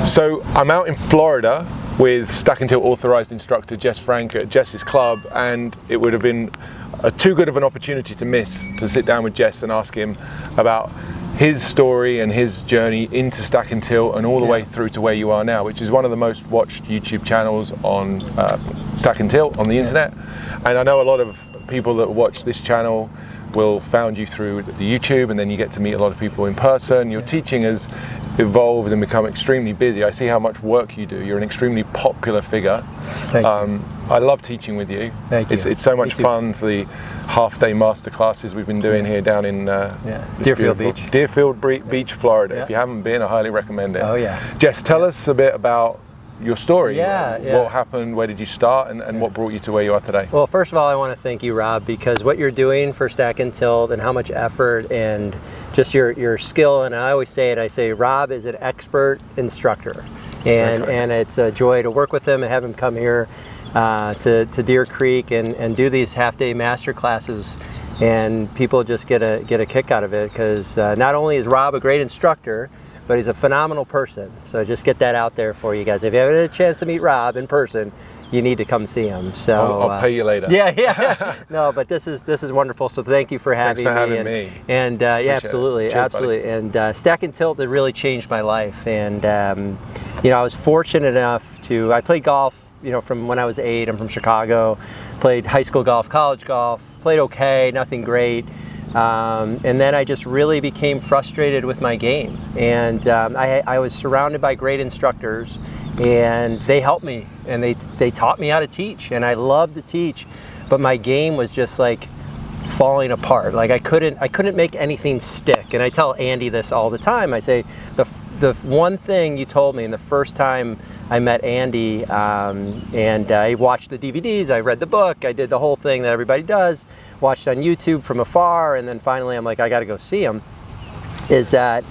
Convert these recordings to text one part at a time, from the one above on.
So I'm out in Florida with Stack&Tilt Authorized Instructor Jess Frank at Jess's club, and it would have been too good of an opportunity to miss to sit down with Jess and ask him about his story and his journey into Stack&Tilt and all the way through to where you are now, which is one of the most watched YouTube channels on Stack&Tilt on the internet. And I know a lot of people that watch this channel will found you through the YouTube, and then you get to meet a lot of people in person. Your teaching has evolved and become extremely busy. I see how much work you do. You're an extremely popular figure. Thank you. I love teaching with you. Thank you. It's so much fun for the half-day master classes we've been doing here down in Deerfield Beach. Deerfield Beach, Florida. If you haven't been, I highly recommend it. Oh yeah. Jess, tell us a bit about your story. Yeah. What happened, where did you start, and what brought you to where you are today? Well, first of all, I want to thank you, Rob, because what you're doing for Stack&Tilt and how much effort and just your skill, and I always say it, I say Rob is an expert instructor, and it's a joy to work with him and have him come here to Deer Creek and do these half-day master classes, and people just get a kick out of it, because not only is Rob a great instructor, but he's a phenomenal person. So just get that out there for you guys. If you haven't had a chance to meet Rob in person, you need to come see him. So I'll pay you later. Yeah. No, but this is wonderful. So thank you for having Thanks for me. having me. And yeah, absolutely, Cheers, absolutely. buddy. And Stack&Tilt has really changed my life. And you know, I was fortunate enough I played golf, you know, from when I was 8. I'm from Chicago. Played high school golf, college golf. Played okay, nothing great. And then I just really became frustrated with my game, and I was surrounded by great instructors, and they helped me, and they taught me how to teach, and I loved to teach, but my game was just like falling apart. Like I couldn't make anything stick. And I tell Andy this all the time. I say the one thing you told me, and the first time I met Andy, and I watched the DVDs, I read the book, I did the whole thing that everybody does, watched on YouTube from afar, and then finally I'm like, I got to go see him. Is that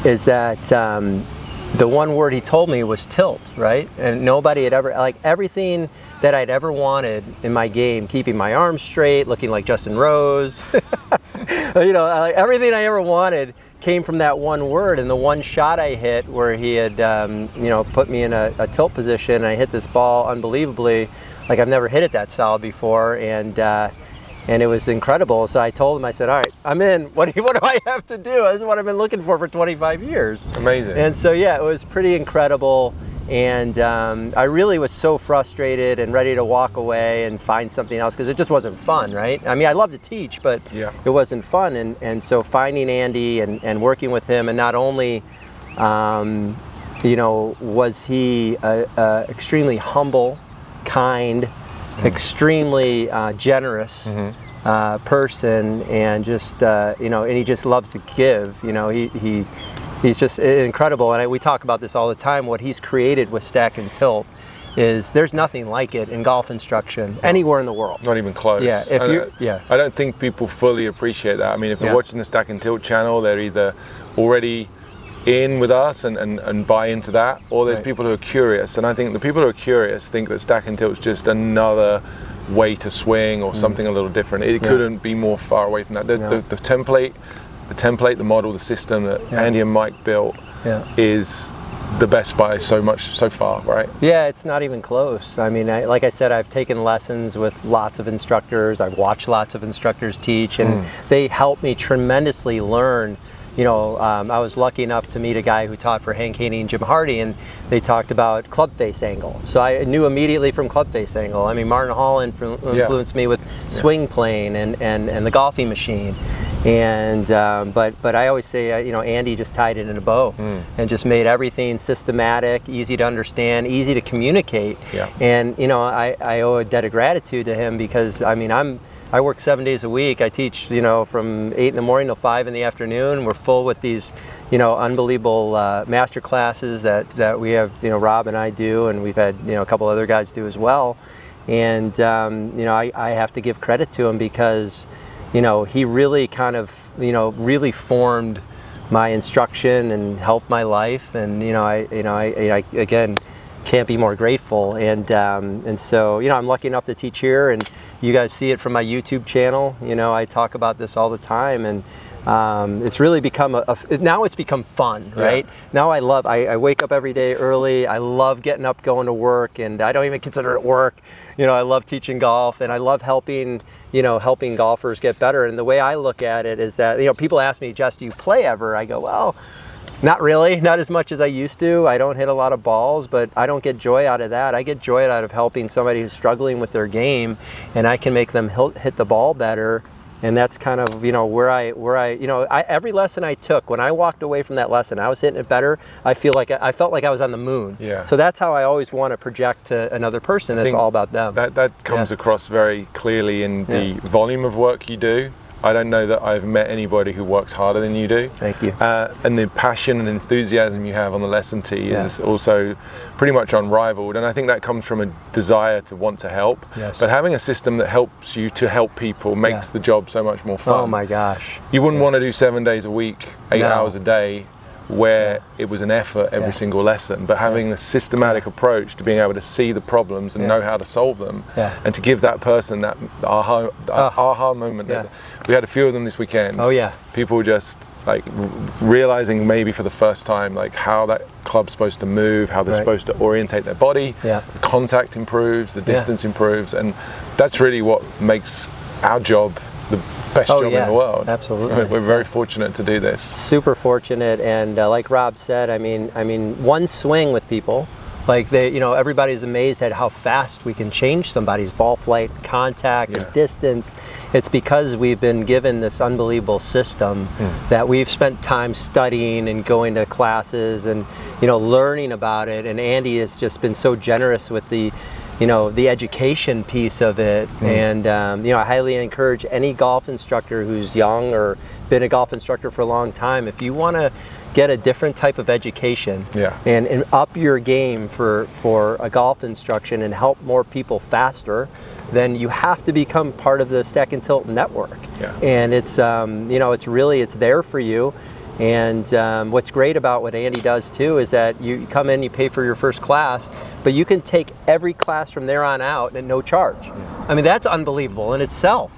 the one word he told me was tilt, right? And nobody had ever, like everything that I'd ever wanted in my game, keeping my arms straight, looking like Justin Rose, you know, everything I ever wanted came from that one word. And the one shot I hit where he had, you know, put me in a tilt position, and I hit this ball unbelievably, like I've never hit it that solid before, and it was incredible. So I told him, I said, all right, I'm in. What do I have to do? This is what I've been looking for 25 years. Amazing. And so, yeah, it was pretty incredible. And I really was so frustrated and ready to walk away and find something else, because it just wasn't fun, right? I mean, I love to teach, but it wasn't fun. And so finding Andy and working with him, and not only, you know, was he extremely humble, kind, extremely generous person, and just you know, and he just loves to give. You know, he's just incredible, and we talk about this all the time. What he's created with Stack&Tilt is there's nothing like it in golf instruction anywhere in the world. Not even close. Yeah, I don't think people fully appreciate that. I mean, if they're watching the Stack&Tilt channel, they're either already in with us and buy into that, or there's people who are curious. And I think the people who are curious think that Stack&Tilt is just another way to swing or something a little different. It couldn't be more far away from that. The template, the model, the system that Andy and Mike built is the best by so far, right? Yeah, it's not even close. I mean, like I said, I've taken lessons with lots of instructors. I've watched lots of instructors teach, and they helped me tremendously learn. You know, I was lucky enough to meet a guy who taught for Hank Haney and Jim Hardy, and they talked about club face angle. So I knew immediately from club face angle. I mean, Martin Hall influenced me with swing plane and the golfing machine. And but I always say, you know, Andy just tied it in a bow and just made everything systematic, easy to understand, easy to communicate. And you know, I owe a debt of gratitude to him, because I mean, I work 7 days a week. I teach, you know, from 8 in the morning till 5 in the afternoon. We're full with these, you know, unbelievable master classes that we have, you know, Rob and I do, and we've had, you know, a couple other guys do as well. And you know, I have to give credit to him, because, you know, he really kind of, you know, really formed my instruction and helped my life. And you know, I again can't be more grateful. And so, you know, I'm lucky enough to teach here, and You guys see it from my YouTube channel. You know, I talk about this all the time, and it's really become now it's become fun, right? Now I wake up every day early. I love getting up, going to work, and I don't even consider it work. You know, I love teaching golf, and I love helping golfers get better. And the way I look at it is that, you know, people ask me, Jess, do you play ever? I go, well, not really, not as much as I used to. I don't hit a lot of balls, but I don't get joy out of that. I get joy out of helping somebody who's struggling with their game, and I can make them hit the ball better. And that's kind of, you know, where every lesson I took, when I walked away from that lesson, I was hitting it better. I felt like I was on the moon. Yeah. So that's how I always want to project to another person. It's all about them. That comes across very clearly in the volume of work you do. I don't know that I've met anybody who works harder than you do. Thank you. And the passion and enthusiasm you have on the lesson tee is also pretty much unrivaled. And I think that comes from a desire to want to help. Yes. But having a system that helps you to help people makes the job so much more fun. Oh my gosh. You wouldn't want to do 7 days a week, 8 hours a day, where it was an effort every single lesson, but having a systematic approach to being able to see the problems and know how to solve them, and to give that person that aha moment. We had a few of them this weekend. Oh yeah. People just like realizing maybe for the first time like how that club's supposed to move, how they're supposed to orientate their body, the contact improves, the distance improves, and that's really what makes our job the best job in the world. Absolutely. We're very fortunate to do this. Super fortunate, and like Rob said, I mean, one swing with people, like everybody's amazed at how fast we can change somebody's ball flight, contact, and distance. It's because we've been given this unbelievable system that we've spent time studying and going to classes and learning about it. And Andy has just been so generous with the education piece of it. And I highly encourage any golf instructor who's young or been a golf instructor for a long time, if you want to get a different type of education and up your game for a golf instruction and help more people faster, then you have to become part of the Stack and Tilt network. And it's it's there for you. And what's great about what Andy does too is that you come in, you pay for your first class, but you can take every class from there on out at no charge. I mean, that's unbelievable in itself.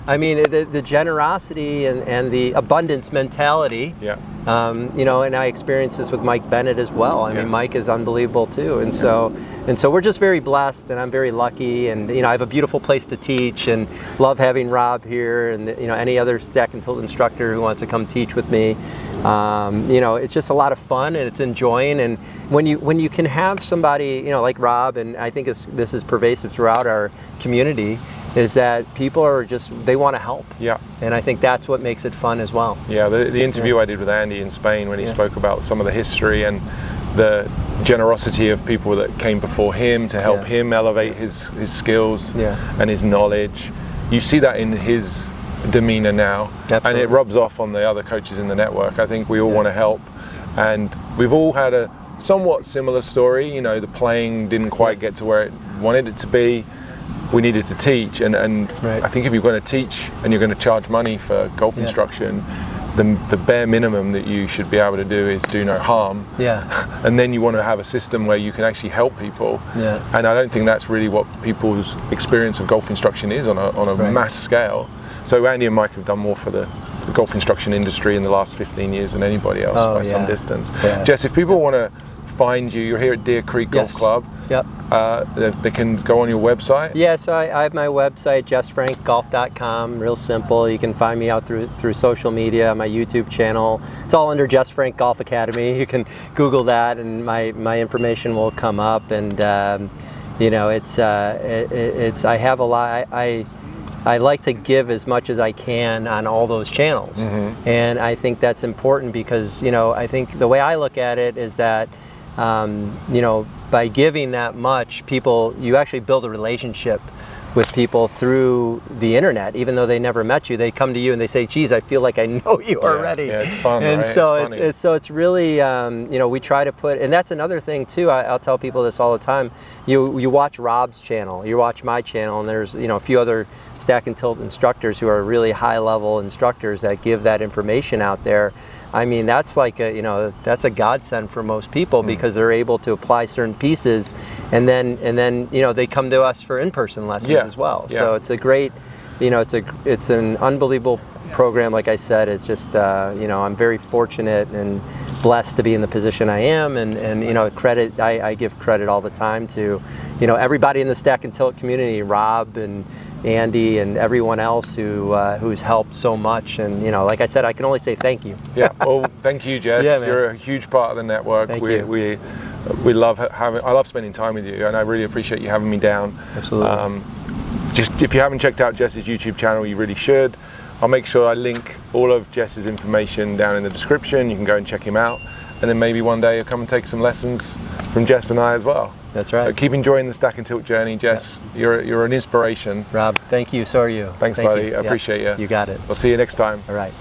I mean, the generosity and the abundance mentality. And I experienced this with Mike Bennett as well. I mean, Mike is unbelievable too. And so we're just very blessed, and I'm very lucky. And I have a beautiful place to teach, and love having Rob here, and any other Stack and Tilt instructor who wants to come teach with me. It's just a lot of fun, and it's enjoying. And when you can have somebody like Rob, and I think this is pervasive throughout our community, is that people are they want to help. And I think that's what makes it fun as well. The interview I did with Andy in Spain, when he spoke about some of the history and the generosity of people that came before him to help him elevate his skills and his knowledge, you see that in his demeanor now. Absolutely. And it rubs off on the other coaches in the network. I think we all want to help, and we've all had a somewhat similar story. The playing didn't quite get to where it wanted it to be. We needed to teach, and I think if you're going to teach and you're going to charge money for golf instruction, the bare minimum that you should be able to do is do no harm. And then you want to have a system where you can actually help people. And I don't think that's really what people's experience of golf instruction is on a mass scale. So Andy and Mike have done more for the golf instruction industry in the last 15 years than anybody else by some distance. Jess, if people want to find you, you're here at Deer Creek Golf Club. They can go on your website. So I have my website, jessfrankgolf.com. Real simple. You can find me out through social media, my YouTube channel. It's all under Jess Frank Golf Academy. You can Google that, and my information will come up. And I have a lot. I like to give as much as I can on all those channels, and I think that's important because I think the way I look at it is that by giving that much, you actually build a relationship with people through the internet. Even though they never met you, they come to you and they say, geez, I feel like I know you already. It's fun, and right? So it's really, we try to put, and that's another thing too, I'll tell people this all the time. You watch Rob's channel, you watch my channel, and there's a few other Stack and Tilt instructors who are really high level instructors that give that information out there. I mean, that's like that's a godsend for most people because they're able to apply certain pieces and then you know, they come to us for in-person lessons Yeah. as well. Yeah. So it's a great, you know, it's an unbelievable program. Like I said, it's just you know, I'm very fortunate and blessed to be in the position I am, and you know, credit, I give credit all the time to, you know, everybody in the Stack and Tilt community, Rob and Andy and everyone else who's helped so much. And you know, like I said, I can only say thank you. Yeah, well, thank you, Jess. Yeah, man. You're a huge part of the network. Thank you. We love having. I love spending time with you, and I really appreciate you having me down. Absolutely. Just if you haven't checked out Jess's YouTube channel, you really should. I'll make sure I link all of Jess's information down in the description. You can go and check him out, and then maybe one day you'll come and take some lessons from Jess and I as well. That's right. Keep enjoying the Stack and Tilt journey, Jess. Yeah. You're an inspiration. Rob, thank you. So are you. Thanks, Thank buddy. you. I appreciate you. You got it. I'll see you next time. All right.